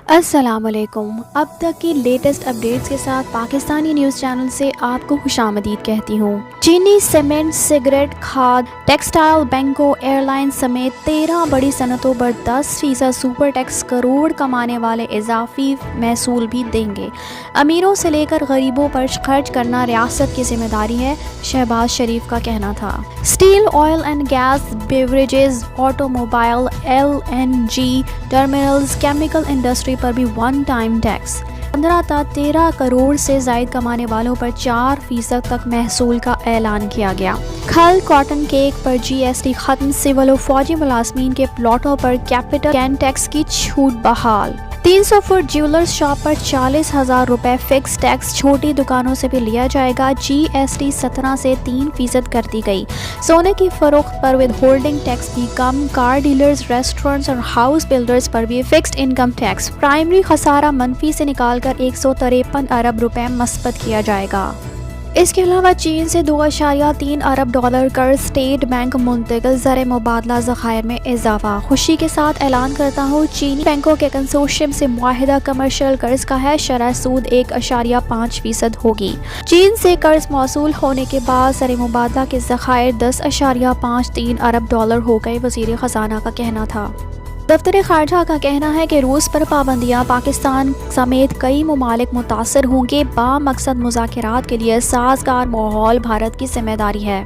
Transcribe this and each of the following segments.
السلام علیکم۔ اب تک کی لیٹسٹ اپڈیٹس کے ساتھ پاکستانی نیوز چینل سے آپ کو خوش آمدید کہتی ہوں۔ چینی سیمنٹ، سگریٹ، کھاد، ٹیکسٹائل، بینکوں، ایئر لائن سمیت 13 بڑی صنعتوں پر 10% سپر ٹیکس کروڑ کمانے والے اضافی محصول بھی دیں گے۔ امیروں سے لے کر غریبوں پر خرچ کرنا ریاست کی ذمہ داری ہے، شہباز شریف کا کہنا تھا۔ Steel, oil and gas, beverages, automobile, LNG terminals, chemical industry پر بھی ون ٹائم ٹیکس۔ 15 تا 13 کروڑ سے زائد کمانے والوں پر 4% تک محصول کا اعلان کیا گیا۔ کھل، کاٹن، کیک پر GST ختم، سول و فوجی ملازمین کے پلاٹوں پر کیپٹل گین ٹیکس کی چھوٹ بحال۔ 300 فٹ جیولرز شاپ پر 40,000 روپے فکس ٹیکس چھوٹی دکانوں سے بھی لیا جائے گا۔ GST 17 سے 3% کر دی گئی۔ سونے کی فروخت پر ود ہولڈنگ ٹیکس بھی کم۔ کار ڈیلرز، ریسٹورنٹس اور ہاؤس بلڈرز پر بھی فکسڈ انکم ٹیکس۔ پرائمری خسارہ منفی سے نکال کر 153 ارب روپے مثبت کیا جائے گا۔ اس کے علاوہ چین سے 2.3 ارب ڈالر قرض اسٹیٹ بینک منتقل، زر مبادلہ ذخائر میں اضافہ۔ خوشی کے ساتھ اعلان کرتا ہوں، چینی بینکوں کے کنسورشیم سے معاہدہ کمرشل قرض کا ہے، شرح سود 1.5% ہوگی۔ چین سے قرض موصول ہونے کے بعد زر مبادلہ کے ذخائر 10.53 ارب ڈالر ہو گئے، وزیر خزانہ کا کہنا تھا۔ دفتر خارجہ کا کہنا ہے کہ روس پر پابندیاں پاکستان سمیت کئی ممالک متاثر ہوں گے۔ بامقصد مذاکرات کے لیے سازگار ماحول بھارت کی ذمہ داری ہے۔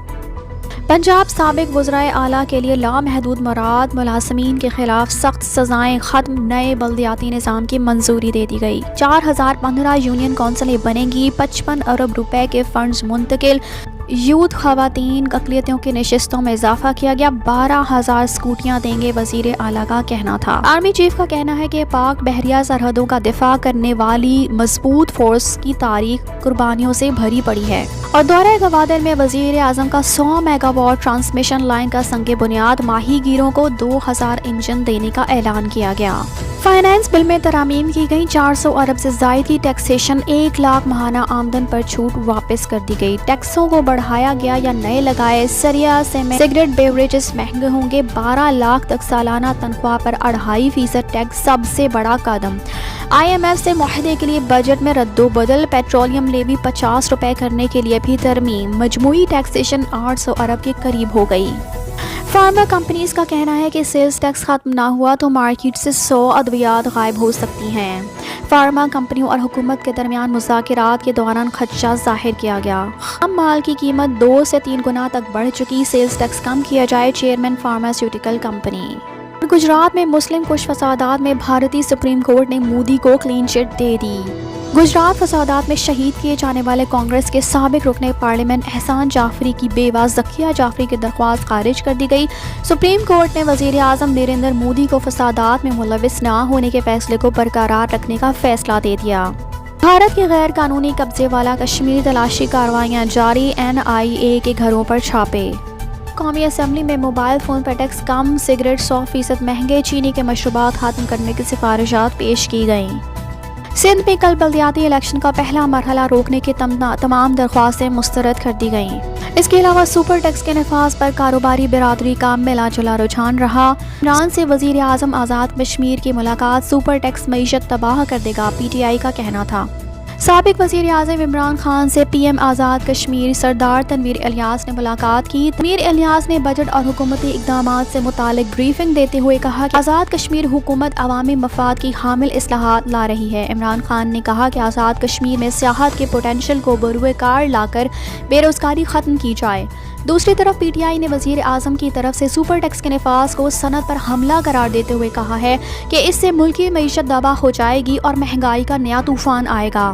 پنجاب سابق وزرائے اعلیٰ کے لیے لامحدود مراد ملازمین کے خلاف سخت سزائیں ختم، نئے بلدیاتی نظام کی منظوری دے دی گئی۔ 4015 یونین کونسلیں بنیں گی، 55 ارب روپے کے فنڈز منتقل۔ یوتھ خواتین اقلیتوں کی نشستوں میں اضافہ کیا گیا، 12,000 اسکوٹیاں دیں گے، وزیر اعلیٰ کا کہنا تھا۔ آرمی چیف کا کہنا ہے کہ پاک بحریہ سرحدوں کا دفاع کرنے والی مضبوط فورس کی تاریخ قربانیوں سے بھری پڑی ہے۔ اور دورہ گوادر میں وزیر اعظم کا 100 میگا واٹ ٹرانسمیشن لائن کا سنگ بنیاد، ماہی گیروں کو 2000 انجن دینے کا اعلان کیا گیا۔ فائنانس بل میں ترامیم کی گئی، 400 ارب سے زائد کی ٹیکسیشن، 1 لاکھ ماہانہ آمدن پر چھوٹ واپس کر دی گئی۔ ٹیکسوں کو بڑھایا گیا یا نئے لگائے، سریا سگریٹ بیوریجز مہنگے ہوں گے، 12 لاکھ تک سالانہ تنخواہ پر 2.5% ٹیکس، سب سے بڑا قدم۔ IMF سے معاہدے کے لیے بجٹ میں رد و بدل، پیٹرولیم لیوی 50 روپے کرنے کے لیے بھی ترمیم، مجموعی ٹیکسیشن 800 ارب کے قریب ہو گئی۔ فارما کمپنیز کا کہنا ہے کہ سیلز ٹیکس ختم نہ ہوا تو مارکیٹ سے 100 ادویات غائب ہو سکتی ہیں۔ فارما کمپنیوں اور حکومت کے درمیان مذاکرات کے دوران خدشہ ظاہر کیا گیا۔ خام مال کی قیمت 2 سے 3 گنا تک بڑھ چکی، سیلز ٹیکس کم کیا جائے، چیئرمین فارماسیوٹیکل کمپنی۔ گجرات میں مسلم کش فسادات میں بھارتی سپریم کورٹ نے مودی کو کلین چٹ دے دی۔ گجرات فسادات میں شہید کیے جانے والے کانگریس کے سابق رکن پارلیمنٹ احسان جعفری کی بیوہ ذکیہ جعفری کی درخواست خارج کر دی گئی۔ سپریم کورٹ نے وزیر اعظم نریندر مودی کو فسادات میں ملوث نہ ہونے کے فیصلے کو برقرار رکھنے کا فیصلہ دے دیا۔ بھارت کے غیر قانونی قبضے والا کشمیر، تلاشی کارروائیاں جاری، NIA کے گھروں پر چھاپے۔ قومی اسمبلی میں موبائل فون پر ٹیکس کم، سگریٹ 100% مہنگے، چینی کے مشروبات ختم کرنے کی سفارشات پیش کی گئیں۔ سندھ میں کل بلدیاتی الیکشن کا پہلا مرحلہ روکنے کی تمام درخواستیں مسترد کر دی گئیں۔ اس کے علاوہ سپر ٹیکس کے نفاذ پر کاروباری برادری کا ملا جلا رجحان رہا۔ عمران سے وزیر اعظم آزاد کشمیر کی ملاقات، سپر ٹیکس معیشت تباہ کر دے گا، PTI کا کہنا تھا۔ سابق وزیر اعظم عمران خان سے PM آزاد کشمیر سردار تنویر الیاس نے ملاقات کی۔ تنویر الیاس نے بجٹ اور حکومتی اقدامات سے متعلق بریفنگ دیتے ہوئے کہا کہ آزاد کشمیر حکومت عوامی مفاد کی حامل اصلاحات لا رہی ہے۔ عمران خان نے کہا کہ آزاد کشمیر میں سیاحت کے پوٹینشل کو بروئے کار لا کر بے روزگاری ختم کی جائے۔ دوسری طرف PTI نے وزیر اعظم کی طرف سے سپر ٹیکس کے نفاذ کو صنعت پر حملہ قرار دیتے ہوئے کہا ہے کہ اس سے ملکی معیشت تباہ ہو جائے گی اور مہنگائی کا نیا طوفان آئے گا۔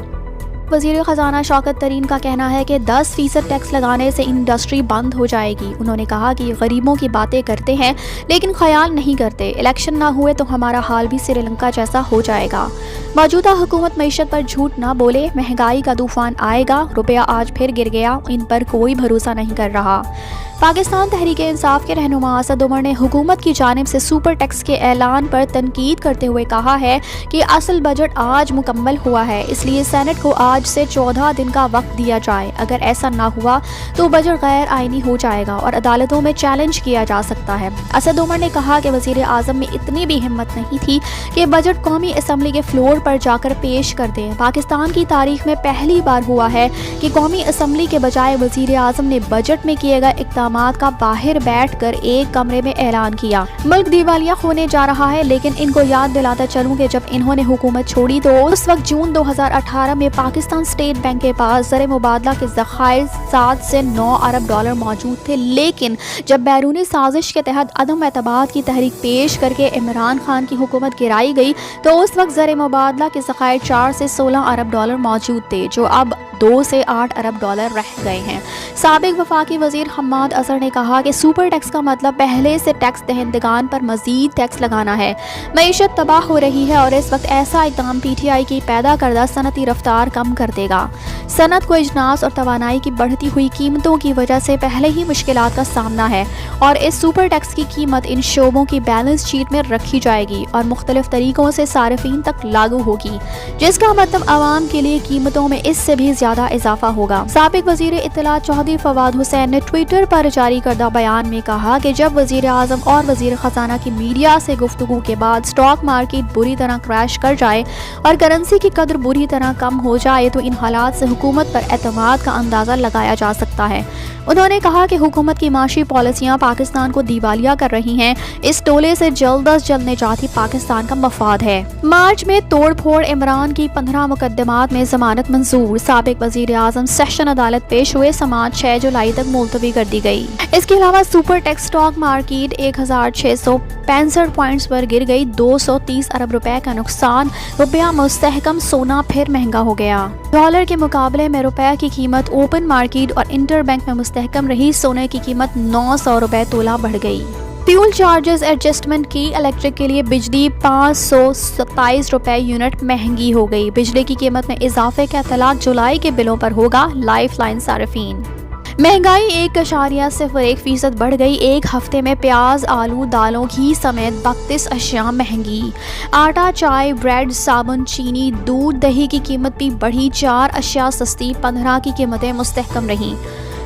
وزیر خزانہ شوکت ترین کا کہنا ہے کہ 10% ٹیکس لگانے سے انڈسٹری بند ہو جائے گی۔ انہوں نے کہا کہ غریبوں کی باتیں کرتے ہیں لیکن خیال نہیں کرتے، الیکشن نہ ہوئے تو ہمارا حال بھی سری لنکا جیسا ہو جائے گا۔ موجودہ حکومت معیشت پر جھوٹ نہ بولے، مہنگائی کا طوفان آئے گا، روپیہ آج پھر گر گیا، ان پر کوئی بھروسہ نہیں کر رہا۔ پاکستان تحریک انصاف کے رہنما اسد عمر نے حکومت کی جانب سے سپر ٹیکس کے اعلان پر تنقید کرتے ہوئے کہا ہے کہ اصل بجٹ آج مکمل ہوا ہے، اس لیے سینٹ کو آج سے 14 دن کا وقت دیا جائے. اگر ایسا نہ ہوا تو بجٹ غیر آئینی ہو جائے گا اور عدالتوں میں چیلنج کیا جا سکتا ہے. اسد عمر نے کہا کہ وزیر اعظم میں اتنی بھی ہمت نہیں تھی کہ بجٹ قومی اسمبلی کے فلور پر جا کر پیش کر دیں. پاکستان کی تاریخ میں پہلی بار ہوا ہے کہ قومی اسمبلی کے بجائے وزیر اعظم نے بجٹ میں کیے گئے اقدامات کا باہر بیٹھ کر ایک کمرے میں اعلان کیا. ملک دیوالیہ ہونے جا رہا ہے، لیکن ان کو یاد دلاتا چلوں کہ جب انہوں نے حکومت چھوڑی تو اس وقت جون 2018 میں پاکستان اسٹیٹ بینک کے پاس زر مبادلہ کے ذخائر 7 سے 9 ارب ڈالر موجود تھے. لیکن جب بیرونی سازش کے تحت عدم اعتماد کی تحریک پیش کر کے عمران خان کی حکومت گرائی گئی تو اس وقت زر مبادلہ کے ذخائر 4 سے 16 ارب ڈالر موجود تھے، جو اب 2 سے 8 ارب ڈالر رہ گئے ہیں. سابق وفاقی وزیر حماد اظہر نے کہا کہ سپر ٹیکس کا مطلب پہلے سے ٹیکس دہندگان پر مزید ٹیکس لگانا ہے. معیشت تباہ ہو رہی ہے اور اس وقت ایسا اقدام پی ٹی آئی کی پیدا کردہ صنعتی رفتار کم کر دے گا. صنعت کو اجناس اور توانائی کی بڑھتی ہوئی قیمتوں کی وجہ سے پہلے ہی مشکلات کا سامنا ہے اور اس سپر ٹیکس کی قیمت ان شعبوں کی بیلنس شیٹ میں رکھی جائے گی اور مختلف طریقوں سے صارفین تک لاگو ہوگی، جس کا مطلب عوام کے لیے قیمتوں میں اس سے بھی زیادہ اضافہ ہوگا. سابق وزیر اطلاعات چودھری فواد حسین نے ٹویٹر پر جاری کردہ بیان میں کہا کہ جب وزیر اعظم اور وزیر خزانہ کی میڈیا سے گفتگو کے بعد اسٹاک مارکیٹ بری طرح کریش کر جائے اور کرنسی کی قدر بری طرح کم ہو جائے تو ان حالات سے حکومت پر اعتماد کا اندازہ لگایا جا سکتا ہے. انہوں نے کہا کہ حکومت کی معاشی پالیسیاں پاکستان کو دیوالیہ کر رہی ہیں. اس ٹولے سے جلد از جلد نجات ہی پاکستان کا مفاد ہے. مارچ میں توڑ پھوڑ عمران کی 15 مقدمات میں ضمانت منظور. سابق وزیر اعظم سیشن عدالت پیش ہوئے. سماعت 6 جولائی تک ملتوی کر دی گئی. اس کے علاوہ super tax stock market 1665 points پر گر گئی. 230 ارب روپے کا نقصان. روپیہ مستحکم. سونا پھر مہنگا ہو گیا. ڈالر کے مقابلے میں روپے کی قیمت اوپن مارکیٹ اور انٹر بینک میں مستحکم رہی. سونے کی قیمت 900 روپے تولہ بڑھ گئی. فیول چارجز ایڈجسٹمنٹ کی. الیکٹرک کے لیے بجلی 527 روپے یونٹ مہنگی ہو گئی. بجلی کی قیمت میں اضافے کا اطلاق جولائی کے بلوں پر ہوگا. لائف لائن صارفین. مہنگائی 1.01% بڑھ گئی. ایک ہفتے میں پیاز، آلو، دالوں، گھی سمیت 32 اشیاء مہنگی. آٹا، چائے، بریڈ، صابن، چینی، دودھ، دہی کی قیمت بھی بڑھی. 4 اشیاء سستی، 15 کی قیمتیں مستحکم رہیں.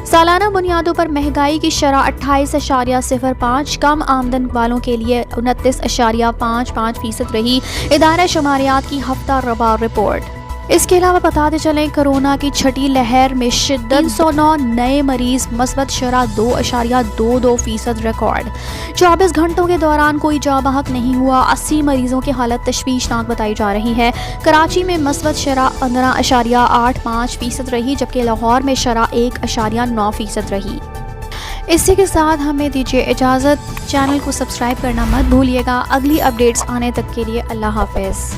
سالانہ بنیادوں پر مہنگائی کی شرح 28.05. کم آمدن والوں کے لیے 29.55% رہی. ادارہ شماریات کی ہفتہ وار رپورٹ. اس کے علاوہ بتاتے چلیں کورونا کی چھٹی لہر میں شدت. 309 نئے مریض. مثبت شرح 2.22% ریکارڈ. 24 گھنٹوں کے دوران کوئی جاں بحق نہیں ہوا. 80 مریضوں کی حالت تشویشناک بتائی جا رہی ہے. کراچی میں مثبت شرح 15.85% رہی، جبکہ لاہور میں شرح 1.9% رہی. اسی کے ساتھ ہمیں دیجیے اجازت. چینل کو سبسکرائب کرنا مت بھولیے گا. اگلی اپڈیٹس آنے تک کے لیے اللہ حافظ.